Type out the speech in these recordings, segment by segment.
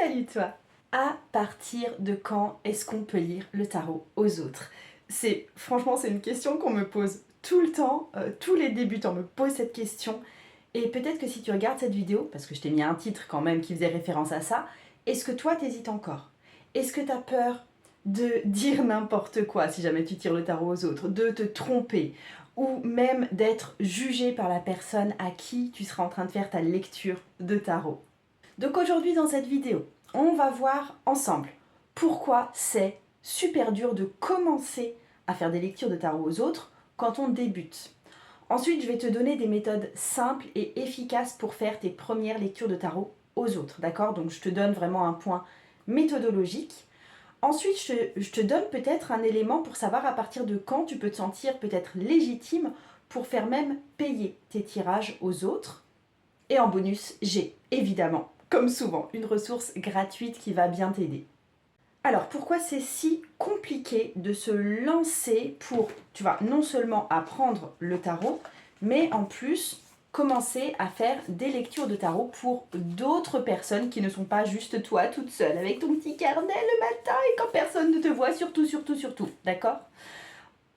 Salut toi! À partir de quand est-ce qu'on peut lire le tarot aux autres? Franchement, c'est une question qu'on me pose tout le temps, tous les débutants me posent cette question. Et peut-être que si tu regardes cette vidéo, parce que je t'ai mis un titre quand même qui faisait référence à ça, est-ce que toi t'hésites encore? Est-ce que t'as peur de dire n'importe quoi si jamais tu tires le tarot aux autres, de te tromper, ou même d'être jugé par la personne à qui tu seras en train de faire ta lecture de tarot? Donc aujourd'hui dans cette vidéo, on va voir ensemble pourquoi c'est super dur de commencer à faire des lectures de tarot aux autres quand on débute. Ensuite, je vais te donner des méthodes simples et efficaces pour faire tes premières lectures de tarot aux autres, d'accord? Donc je te donne vraiment un point méthodologique. Ensuite, je te donne peut-être un élément pour savoir à partir de quand tu peux te sentir peut-être légitime pour faire même payer tes tirages aux autres. Et en bonus, j'ai évidemment, comme souvent, une ressource gratuite qui va bien t'aider. Alors, pourquoi c'est si compliqué de se lancer pour, tu vois, non seulement apprendre le tarot, mais en plus commencer à faire des lectures de tarot pour d'autres personnes qui ne sont pas juste toi toute seule avec ton petit carnet le matin et quand personne ne te voit, surtout, d'accord?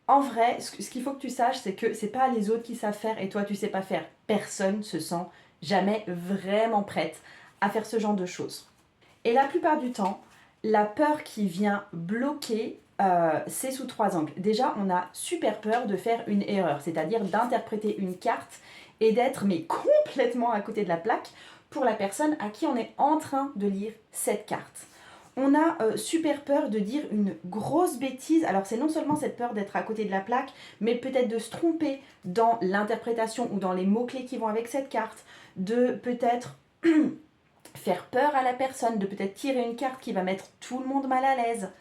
En vrai, ce qu'il faut que tu saches, c'est que c'est pas les autres qui savent faire et toi tu sais pas faire. Personne se sent jamais vraiment prête à faire ce genre de choses. Et la plupart du temps, la peur qui vient bloquer, c'est sous trois angles. Déjà, on a super peur de faire une erreur, c'est-à-dire d'interpréter une carte et d'être mais complètement à côté de la plaque pour la personne à qui on est en train de lire cette carte. On a super peur de dire une grosse bêtise. Alors c'est non seulement cette peur d'être à côté de la plaque, mais peut-être de se tromper dans l'interprétation ou dans les mots-clés qui vont avec cette carte, de peut-être faire peur à la personne, de peut-être tirer une carte qui va mettre tout le monde mal à l'aise.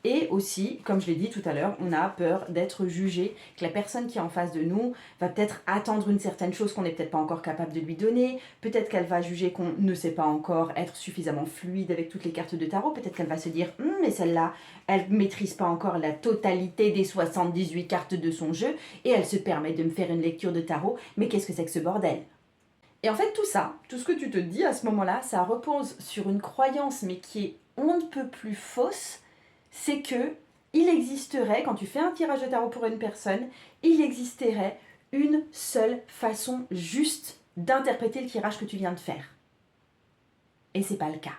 Et aussi, comme je l'ai dit tout à l'heure, on a peur d'être jugé, que la personne qui est en face de nous va peut-être attendre une certaine chose qu'on n'est peut-être pas encore capable de lui donner, peut-être qu'elle va juger qu'on ne sait pas encore être suffisamment fluide avec toutes les cartes de tarot, peut-être qu'elle va se dire mais celle-là, elle ne maîtrise pas encore la totalité des 78 cartes de son jeu, et elle se permet de me faire une lecture de tarot, mais qu'est-ce que c'est que ce bordel? Et en fait, tout ça, tout ce que tu te dis à ce moment-là, ça repose sur une croyance, mais qui est on ne peut plus fausse, c'est que il existerait, quand tu fais un tirage de tarot pour une personne, il existerait une seule façon juste d'interpréter le tirage que tu viens de faire. Et c'est pas le cas.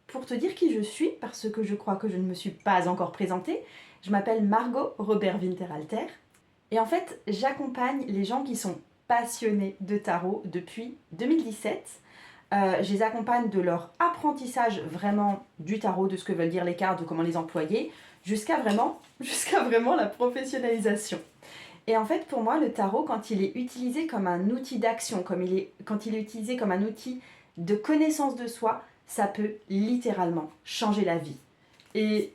Pour te dire qui je suis, parce que je crois que je ne me suis pas encore présentée, je m'appelle Margot Robert Winterhalter. Et en fait, j'accompagne les gens qui sont passionnés de tarot depuis 2017. Je les accompagne de leur apprentissage vraiment du tarot, de ce que veulent dire les cartes, de comment les employer, jusqu'à vraiment la professionnalisation. Et en fait, pour moi, le tarot, quand il est utilisé comme un outil d'action, quand il est utilisé comme un outil de connaissance de soi, ça peut littéralement changer la vie et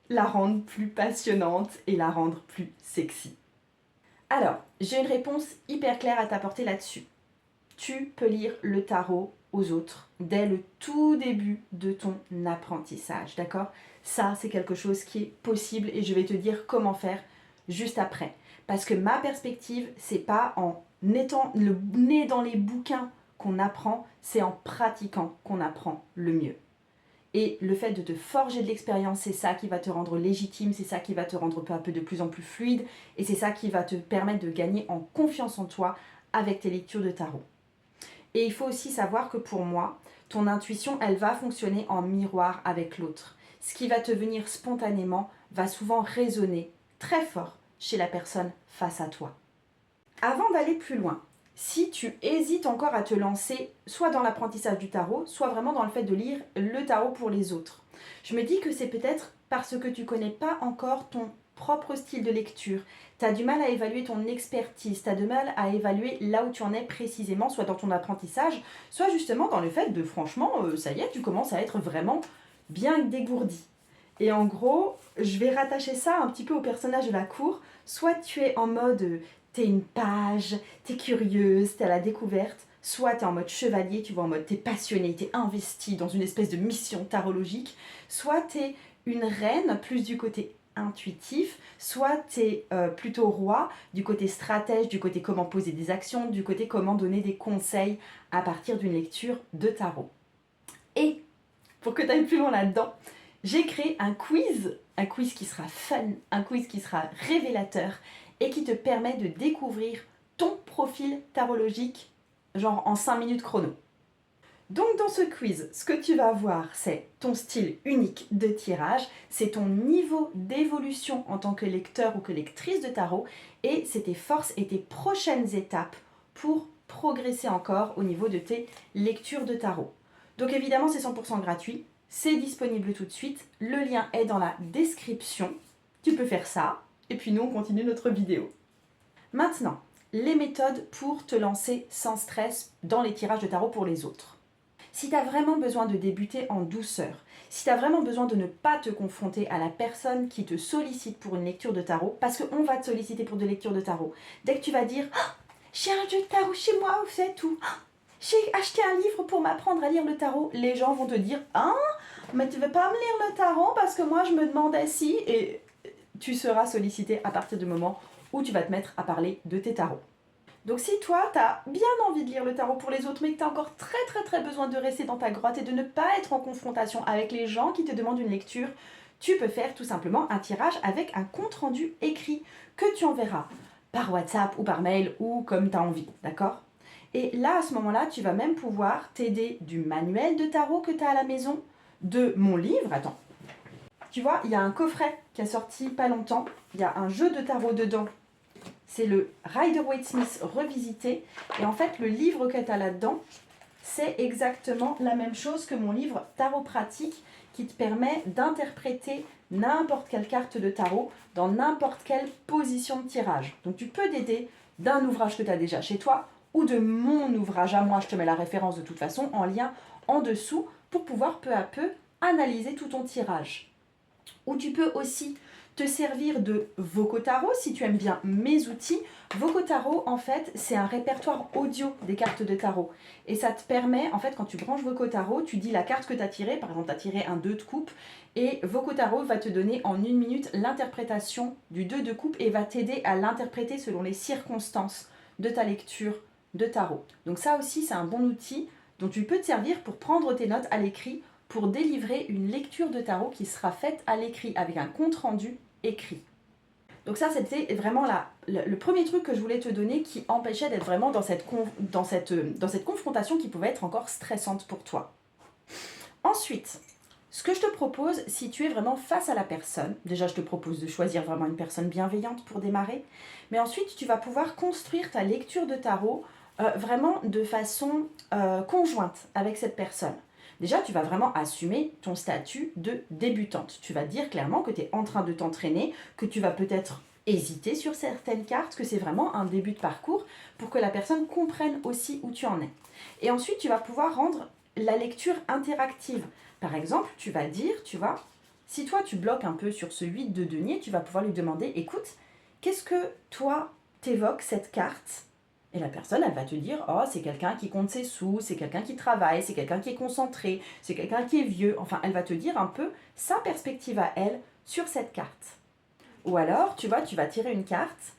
la rendre plus passionnante et la rendre plus sexy. Alors, j'ai une réponse hyper claire à t'apporter là-dessus. Tu peux lire le tarot aux autres dès le tout début de ton apprentissage, d'accord? Ça, c'est quelque chose qui est possible et je vais te dire comment faire juste après. Parce que ma perspective, c'est pas en étant le nez dans les bouquins qu'on apprend, c'est en pratiquant qu'on apprend le mieux. Et le fait de te forger de l'expérience, c'est ça qui va te rendre légitime, c'est ça qui va te rendre peu à peu de plus en plus fluide, et c'est ça qui va te permettre de gagner en confiance en toi avec tes lectures de tarot. Et il faut aussi savoir que pour moi, ton intuition, elle va fonctionner en miroir avec l'autre. Ce qui va te venir spontanément va souvent résonner très fort chez la personne face à toi. Avant d'aller plus loin, si tu hésites encore à te lancer soit dans l'apprentissage du tarot, soit vraiment dans le fait de lire le tarot pour les autres, je me dis que c'est peut-être parce que tu ne connais pas encore ton propre style de lecture, tu as du mal à évaluer ton expertise, tu as du mal à évaluer là où tu en es précisément, soit dans ton apprentissage, soit justement dans le fait de franchement, ça y est, tu commences à être vraiment bien dégourdi. Et en gros, je vais rattacher ça un petit peu au personnage de la cour, soit tu es en mode t'es une page, t'es curieuse, t'es à la découverte, soit t'es en mode chevalier, tu vois, en mode t'es passionné, t'es investi dans une espèce de mission tarologique, soit t'es une reine, plus du côté intuitif, soit t'es plutôt roi, du côté stratège, du côté comment poser des actions, du côté comment donner des conseils à partir d'une lecture de tarot. Et pour que tu ailles plus loin là-dedans, j'ai créé un quiz qui sera fun, un quiz qui sera révélateur et qui te permet de découvrir ton profil tarologique, genre en 5 minutes chrono. Donc dans ce quiz, ce que tu vas voir, c'est ton style unique de tirage, c'est ton niveau d'évolution en tant que lecteur ou que lectrice de tarot, et c'est tes forces et tes prochaines étapes pour progresser encore au niveau de tes lectures de tarot. Donc évidemment, c'est 100% gratuit, c'est disponible tout de suite, le lien est dans la description, tu peux faire ça, et puis nous on continue notre vidéo. Maintenant, les méthodes pour te lancer sans stress dans les tirages de tarot pour les autres. Si tu as vraiment besoin de débuter en douceur, si tu as vraiment besoin de ne pas te confronter à la personne qui te sollicite pour une lecture de tarot, parce qu'on va te solliciter pour des lectures de tarot, dès que tu vas dire oh, « j'ai un jeu de tarot chez moi, vous faites tout, j'ai acheté un livre pour m'apprendre à lire le tarot », les gens vont te dire « Ah, mais tu veux pas me lire le tarot parce que moi je me demandais si… » et tu seras sollicité à partir du moment où tu vas te mettre à parler de tes tarots. Donc si toi, tu as bien envie de lire le tarot pour les autres, mais que tu as encore très besoin de rester dans ta grotte et de ne pas être en confrontation avec les gens qui te demandent une lecture, tu peux faire tout simplement un tirage avec un compte-rendu écrit que tu enverras par WhatsApp ou par mail ou comme tu as envie, d'accord ? Et là, à ce moment-là, tu vas même pouvoir t'aider du manuel de tarot que tu as à la maison, de mon livre, attends. Tu vois, il y a un coffret qui a sorti pas longtemps, il y a un jeu de tarot dedans. C'est le Rider-Waite-Smith revisité. Et en fait, le livre que tu as là-dedans, c'est exactement la même chose que mon livre Tarot pratique qui te permet d'interpréter n'importe quelle carte de tarot dans n'importe quelle position de tirage. Donc tu peux t'aider d'un ouvrage que tu as déjà chez toi ou de mon ouvrage à moi. Je te mets la référence de toute façon en lien en dessous pour pouvoir peu à peu analyser tout ton tirage. Ou tu peux aussi te servir de Vocotaro si tu aimes bien mes outils. Vocotaro, en fait, c'est un répertoire audio des cartes de tarot. Et ça te permet, en fait, quand tu branches Vocotaro, tu dis la carte que tu as tirée. Par exemple, tu as tiré un 2 de coupe. Et Vocotaro va te donner en 1 minute l'interprétation du 2 de coupe et va t'aider à l'interpréter selon les circonstances de ta lecture de tarot. Donc ça aussi, c'est un bon outil dont tu peux te servir pour prendre tes notes à l'écrit pour délivrer une lecture de tarot qui sera faite à l'écrit avec un compte-rendu écrit. Donc ça, c'était vraiment le premier truc que je voulais te donner qui empêchait d'être vraiment dans cette confrontation qui pouvait être encore stressante pour toi. Ensuite, ce que je te propose, si tu es vraiment face à la personne, déjà je te propose de choisir vraiment une personne bienveillante pour démarrer, mais ensuite tu vas pouvoir construire ta lecture de tarot vraiment de façon conjointe avec cette personne. Déjà, tu vas vraiment assumer ton statut de débutante. Tu vas dire clairement que tu es en train de t'entraîner, que tu vas peut-être hésiter sur certaines cartes, que c'est vraiment un début de parcours pour que la personne comprenne aussi où tu en es. Et ensuite, tu vas pouvoir rendre la lecture interactive. Par exemple, tu vas dire, tu vois, si toi tu bloques un peu sur ce 8 de denier, tu vas pouvoir lui demander, écoute, qu'est-ce que toi t'évoques cette carte ? Et la personne, elle va te dire, oh, c'est quelqu'un qui compte ses sous, c'est quelqu'un qui travaille, c'est quelqu'un qui est concentré, c'est quelqu'un qui est vieux. Enfin, elle va te dire un peu sa perspective à elle sur cette carte. Ou alors, tu vois, tu vas tirer une carte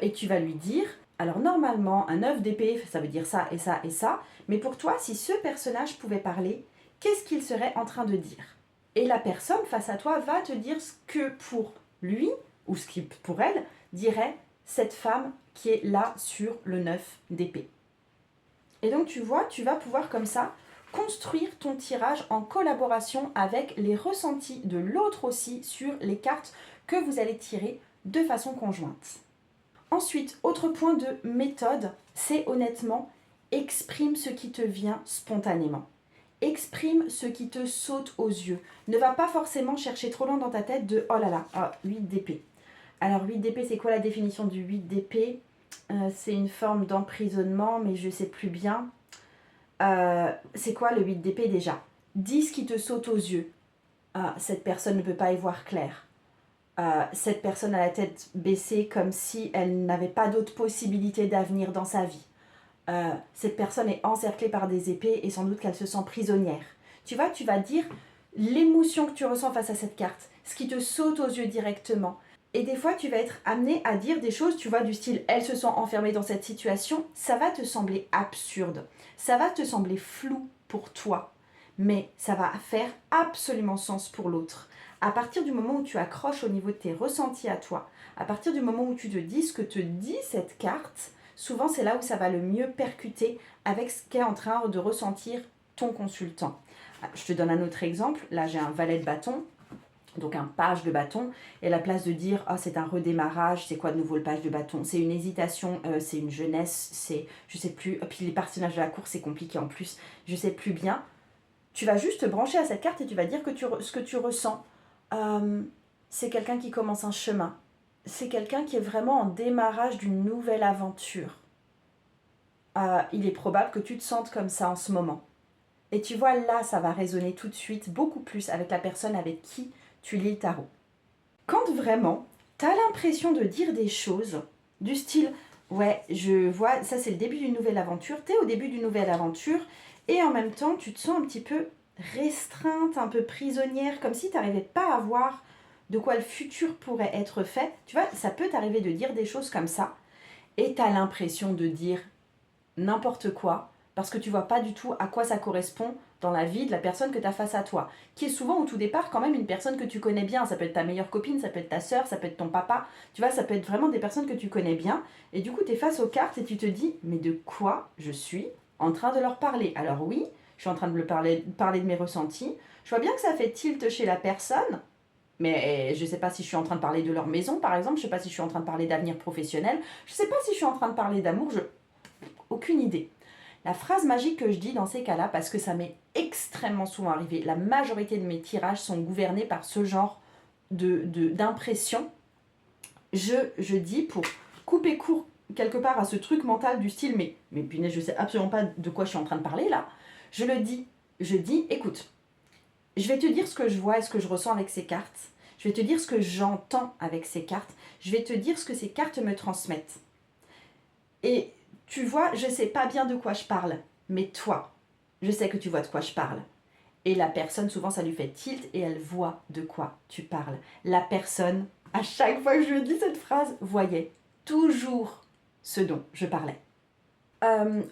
et tu vas lui dire, alors normalement, un 9 d'épée, ça veut dire ça et ça et ça, mais pour toi, si ce personnage pouvait parler, qu'est-ce qu'il serait en train de dire ? Et la personne face à toi va te dire ce que pour lui, ou ce qui pour elle, dirait cette femme qui est là sur le 9 d'épée. Et donc tu vois, tu vas pouvoir comme ça construire ton tirage en collaboration avec les ressentis de l'autre aussi sur les cartes que vous allez tirer de façon conjointe. Ensuite, autre point de méthode, c'est honnêtement, exprime ce qui te vient spontanément. Exprime ce qui te saute aux yeux. Ne va pas forcément chercher trop loin dans ta tête de « oh là là, 8 d'épée ». Alors 8 d'épée, c'est quoi la définition du 8 d'épée ? C'est une forme d'emprisonnement, mais je ne sais plus bien. C'est quoi le 8 d'épée déjà ? Dis ce qui te saute aux yeux. Cette personne ne peut pas y voir clair. Cette personne a la tête baissée comme si elle n'avait pas d'autre possibilité d'avenir dans sa vie. Cette personne est encerclée par des épées et sans doute qu'elle se sent prisonnière. Tu vois, tu vas dire l'émotion que tu ressens face à cette carte, ce qui te saute aux yeux directement. Et des fois, tu vas être amené à dire des choses, tu vois, du style « elle se sent enfermée dans cette situation », ça va te sembler absurde, ça va te sembler flou pour toi. mais ça va faire absolument sens pour l'autre. À partir du moment où tu accroches au niveau de tes ressentis à toi, à partir du moment où tu te dis ce que te dit cette carte, souvent c'est là où ça va le mieux percuter avec ce qu'est en train de ressentir ton consultant. Je te donne un autre exemple. Là, j'ai un valet de bâton, donc un page de bâton, et à la place de dire oh, c'est un redémarrage, c'est quoi de nouveau le page de bâton, c'est une hésitation, c'est une jeunesse, c'est je sais plus, puis les personnages de la course c'est compliqué en plus, je sais plus bien, tu vas juste te brancher à cette carte et tu vas dire que ce que tu ressens. C'est quelqu'un qui commence un chemin, c'est quelqu'un qui est vraiment en démarrage d'une nouvelle aventure. Il est probable que tu te sentes comme ça en ce moment. Et tu vois, là, ça va résonner tout de suite beaucoup plus avec la personne avec qui tu lis le tarot. Quand vraiment, tu as l'impression de dire des choses du style « Ouais, je vois, ça c'est le début d'une nouvelle aventure, tu es au début d'une nouvelle aventure, et en même temps, tu te sens un petit peu restreinte, un peu prisonnière, comme si tu n'arrivais pas à voir de quoi le futur pourrait être fait. » Tu vois, ça peut t'arriver de dire des choses comme ça, et tu as l'impression de dire n'importe quoi, parce que tu vois pas du tout à quoi ça correspond dans la vie de la personne que tu as face à toi, qui est souvent au tout départ quand même une personne que tu connais bien. Ça peut être ta meilleure copine, ça peut être ta sœur, ça peut être ton papa, tu vois, ça peut être vraiment des personnes que tu connais bien, et du coup tu es face aux cartes et tu te dis mais de quoi je suis en train de leur parler. Alors oui, je suis en train de parler de mes ressentis, je vois bien que ça fait tilt chez la personne, mais je ne sais pas si je suis en train de parler de leur maison par exemple, je ne sais pas si je suis en train de parler d'avenir professionnel, je ne sais pas si je suis en train de parler d'amour, aucune idée. La phrase magique que je dis dans ces cas-là, parce que ça m'est extrêmement souvent arrivé, la majorité de mes tirages sont gouvernés par ce genre d'impression, je dis pour couper court quelque part à ce truc mental du style mais punaise, je sais absolument pas de quoi je suis en train de parler là, je dis écoute, je vais te dire ce que je vois et ce que je ressens avec ces cartes, je vais te dire ce que j'entends avec ces cartes, je vais te dire ce que ces cartes me transmettent. Et tu vois, je sais pas bien de quoi je parle, mais toi, je sais que tu vois de quoi je parle. Et la personne, souvent, ça lui fait tilt et elle voit de quoi tu parles. La personne, à chaque fois que je lui dis cette phrase, voyait toujours ce dont je parlais.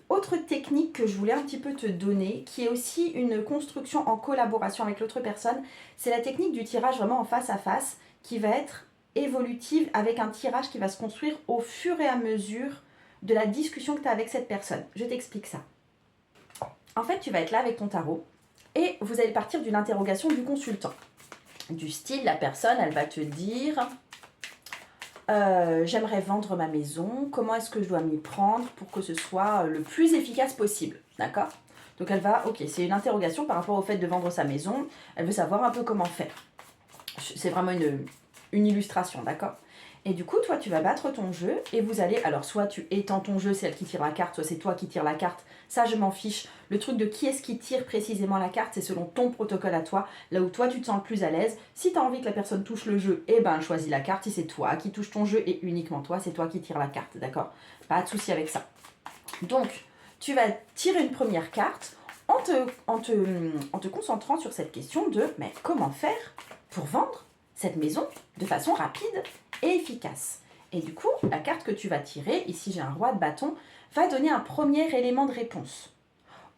Autre technique que je voulais un petit peu te donner, qui est aussi une construction en collaboration avec l'autre personne, c'est la technique du tirage vraiment en face à face, qui va être évolutive avec un tirage qui va se construire au fur et à mesure de la discussion que tu as avec cette personne. Je t'explique ça. En fait, tu vas être là avec ton tarot et vous allez partir d'une interrogation du consultant. Du style, la personne, elle va te dire j'aimerais vendre ma maison, comment est-ce que je dois m'y prendre pour que ce soit le plus efficace possible, d'accord? Donc elle va, ok, c'est une interrogation par rapport au fait de vendre sa maison, elle veut savoir un peu comment faire. C'est vraiment une illustration, d'accord? Et du coup, toi, tu vas battre ton jeu et vous allez... Alors, soit tu étends ton jeu, c'est elle qui tire la carte, soit c'est toi qui tire la carte. Ça, je m'en fiche. Le truc de qui est-ce qui tire précisément la carte, c'est selon ton protocole à toi, là où toi, tu te sens le plus à l'aise. Si tu as envie que la personne touche le jeu, eh ben, choisis la carte. Si c'est toi qui touche ton jeu et uniquement toi, c'est toi qui tire la carte, d'accord? Pas de souci avec ça. Donc, tu vas tirer une première carte en te concentrant sur cette question de mais comment faire pour vendre cette maison de façon rapide et efficace. Et du coup, la carte que tu vas tirer, ici j'ai un roi de bâton, va donner un premier élément de réponse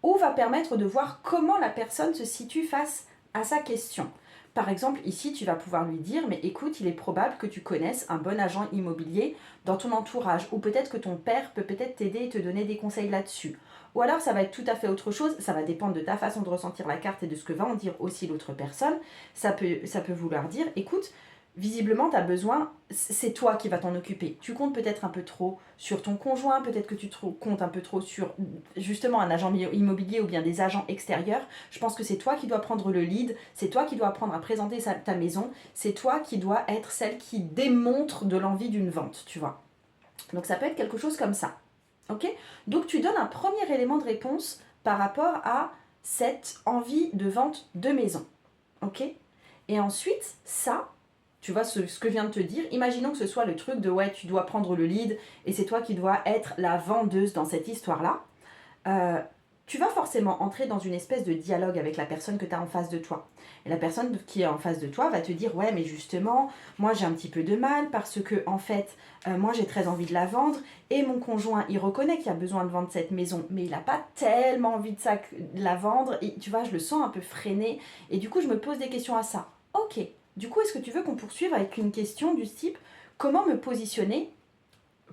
ou va permettre de voir comment la personne se situe face à sa question. Par exemple, ici, tu vas pouvoir lui dire, mais écoute, il est probable que tu connaisses un bon agent immobilier dans ton entourage, ou peut-être que ton père peut peut-être t'aider et te donner des conseils là-dessus. Ou alors, ça va être tout à fait autre chose, ça va dépendre de ta façon de ressentir la carte et de ce que va en dire aussi l'autre personne. Ça peut vouloir dire, écoute, visiblement, tu as besoin, c'est toi qui vas t'en occuper. Tu comptes peut-être un peu trop sur ton conjoint, peut-être que tu comptes un peu trop sur justement un agent immobilier ou bien des agents extérieurs. Je pense que c'est toi qui dois prendre le lead, c'est toi qui dois apprendre à présenter ta maison, c'est toi qui dois être celle qui démontre de l'envie d'une vente, tu vois. Donc ça peut être quelque chose comme ça. Ok ? Donc tu donnes un premier élément de réponse par rapport à cette envie de vente de maison. Ok ? Et ensuite, ça, tu vois ce que je viens de te dire, imaginons que ce soit le truc de ouais, tu dois prendre le lead et c'est toi qui dois être la vendeuse dans cette histoire-là. tu vas forcément entrer dans une espèce de dialogue avec la personne que tu as en face de toi. Et la personne qui est en face de toi va te dire, ouais, mais justement, moi j'ai un petit peu de mal parce que, en fait, moi j'ai très envie de la vendre et mon conjoint, il reconnaît qu'il a besoin de vendre cette maison, mais il n'a pas tellement envie de la vendre et tu vois, je le sens un peu freiné et du coup, je me pose des questions à ça. Ok, du coup, est-ce que tu veux qu'on poursuive avec une question du type, comment me positionner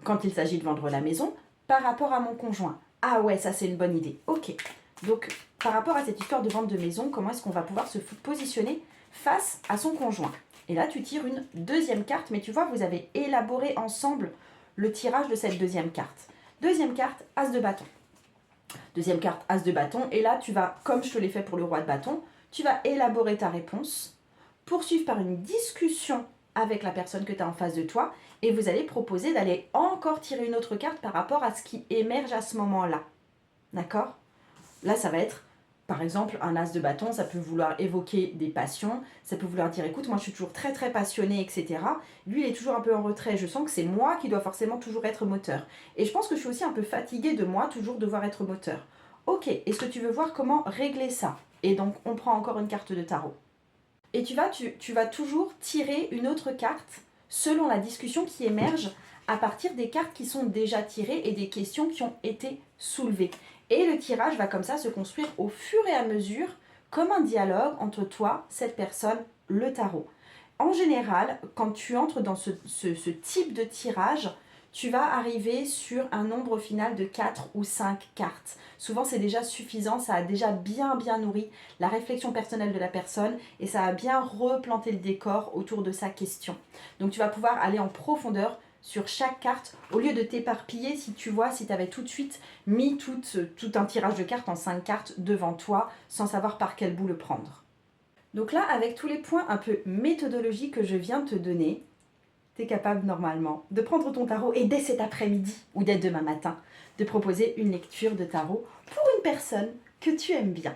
quand il s'agit de vendre la maison par rapport à mon conjoint? Ah ouais, ça c'est une bonne idée. Ok. Donc, par rapport à cette histoire de vente de maison, comment est-ce qu'on va pouvoir se positionner face à son conjoint? Et là, tu tires une deuxième carte, mais tu vois, vous avez élaboré ensemble le tirage de cette deuxième carte. Deuxième carte, As de bâton. Deuxième carte, As de bâton. Et là, tu vas, comme je te l'ai fait pour le roi de bâton, tu vas élaborer ta réponse, poursuivre par une discussion avec la personne que tu as en face de toi, et vous allez proposer d'aller encore tirer une autre carte par rapport à ce qui émerge à ce moment-là. D'accord? Là, ça va être, par exemple, un as de bâton, ça peut vouloir évoquer des passions, ça peut vouloir dire, écoute, moi je suis toujours très très passionnée, etc. Lui, il est toujours un peu en retrait, je sens que c'est moi qui dois forcément toujours être moteur. Et je pense que je suis aussi un peu fatiguée de moi toujours devoir être moteur. Ok, est-ce que tu veux voir comment régler ça? Et donc, on prend encore une carte de tarot. Et tu vas toujours tirer une autre carte selon la discussion qui émerge à partir des cartes qui sont déjà tirées et des questions qui ont été soulevées. Et le tirage va comme ça se construire au fur et à mesure comme un dialogue entre toi, cette personne, le tarot. En général, quand tu entres dans ce type de tirage, tu vas arriver sur un nombre final de 4 ou 5 cartes. Souvent, c'est déjà suffisant, ça a déjà bien nourri la réflexion personnelle de la personne et ça a bien replanté le décor autour de sa question. Donc, tu vas pouvoir aller en profondeur sur chaque carte au lieu de t'éparpiller si tu vois, si tu avais tout de suite mis tout un tirage de cartes en 5 cartes devant toi sans savoir par quel bout le prendre. Donc là, avec tous les points un peu méthodologiques que je viens de te donner, tu es capable normalement de prendre ton tarot et dès cet après-midi ou dès demain matin, de proposer une lecture de tarot pour une personne que tu aimes bien.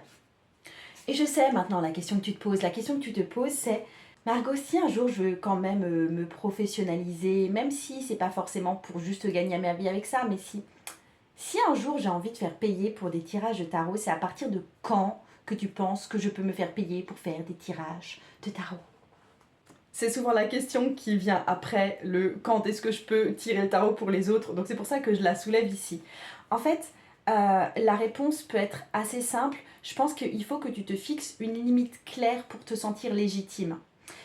Et je sais maintenant la question que tu te poses. La question que tu te poses, c'est Margot, si un jour je veux quand même me professionnaliser, même si c'est pas forcément pour juste gagner ma vie avec ça, mais si un jour j'ai envie de faire payer pour des tirages de tarot, c'est à partir de quand que tu penses que je peux me faire payer pour faire des tirages de tarot? C'est souvent la question qui vient après le quand est-ce que je peux tirer le tarot pour les autres. Donc c'est pour ça que je la soulève ici. En fait, la réponse peut être assez simple. Je pense qu'il faut que tu te fixes une limite claire pour te sentir légitime.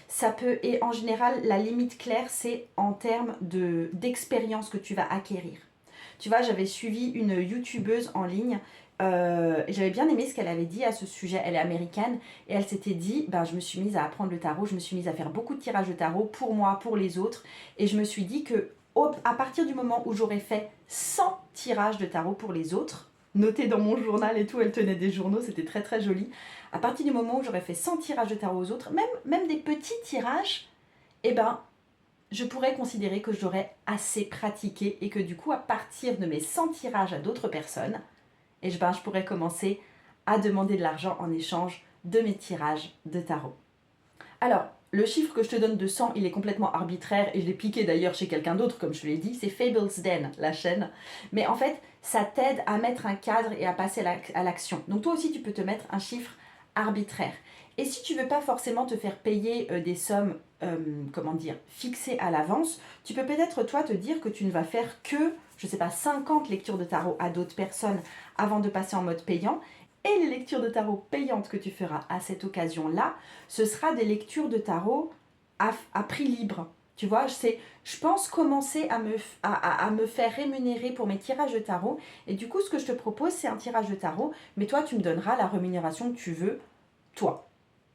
Ça peut, et en général, la limite claire, c'est en termes d'expérience que tu vas acquérir. Tu vois, j'avais suivi une youtubeuse en ligne et j'avais bien aimé ce qu'elle avait dit à ce sujet. Elle est américaine et elle s'était dit, ben, je me suis mise à apprendre le tarot, je me suis mise à faire beaucoup de tirages de tarot pour moi, pour les autres. Et je me suis dit que à partir du moment où j'aurais fait 100 tirages de tarot pour les autres, noté dans mon journal et tout, elle tenait des journaux, c'était très très joli. À partir du moment où j'aurais fait 100 tirages de tarot aux autres, même des petits tirages, eh ben, je pourrais considérer que j'aurais assez pratiqué et que du coup, à partir de mes 100 tirages à d'autres personnes, je pourrais commencer à demander de l'argent en échange de mes tirages de tarot. Alors, le chiffre que je te donne de 100, il est complètement arbitraire et je l'ai piqué d'ailleurs chez quelqu'un d'autre, comme je te l'ai dit, c'est Fables Den, la chaîne. Mais en fait, ça t'aide à mettre un cadre et à passer à l'action. Donc toi aussi, tu peux te mettre un chiffre arbitraire. Et si tu veux pas forcément te faire payer des sommes, fixées à l'avance, tu peux peut-être toi te dire que tu ne vas faire que, je sais pas, 50 lectures de tarot à d'autres personnes avant de passer en mode payant. Et les lectures de tarot payantes que tu feras à cette occasion-là, ce sera des lectures de tarot à prix libre. Tu vois, je pense commencer à me faire rémunérer pour mes tirages de tarot. Et du coup, ce que je te propose, c'est un tirage de tarot. Mais toi, tu me donneras la rémunération que tu veux, toi.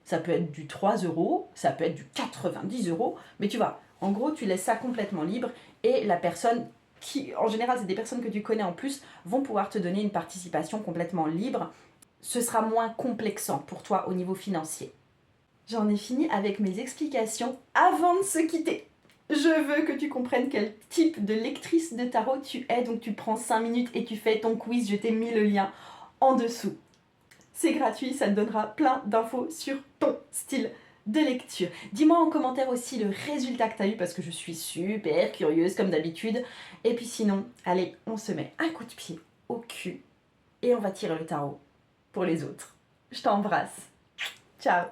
Ça peut être du 3 euros, ça peut être du 90 euros. Mais tu vois, en gros, tu laisses ça complètement libre. Et la personne qui, en général, c'est des personnes que tu connais en plus, vont pouvoir te donner une participation complètement libre. Ce sera moins complexant pour toi au niveau financier. J'en ai fini avec mes explications avant de se quitter. Je veux que tu comprennes quel type de lectrice de tarot tu es, donc tu prends 5 minutes et tu fais ton quiz, je t'ai mis le lien en dessous. C'est gratuit, ça te donnera plein d'infos sur ton style de lecture. Dis-moi en commentaire aussi le résultat que tu as eu parce que je suis super curieuse comme d'habitude. Et puis sinon, allez, on se met un coup de pied au cul et on va tirer le tarot pour les autres. Je t'embrasse. Ciao.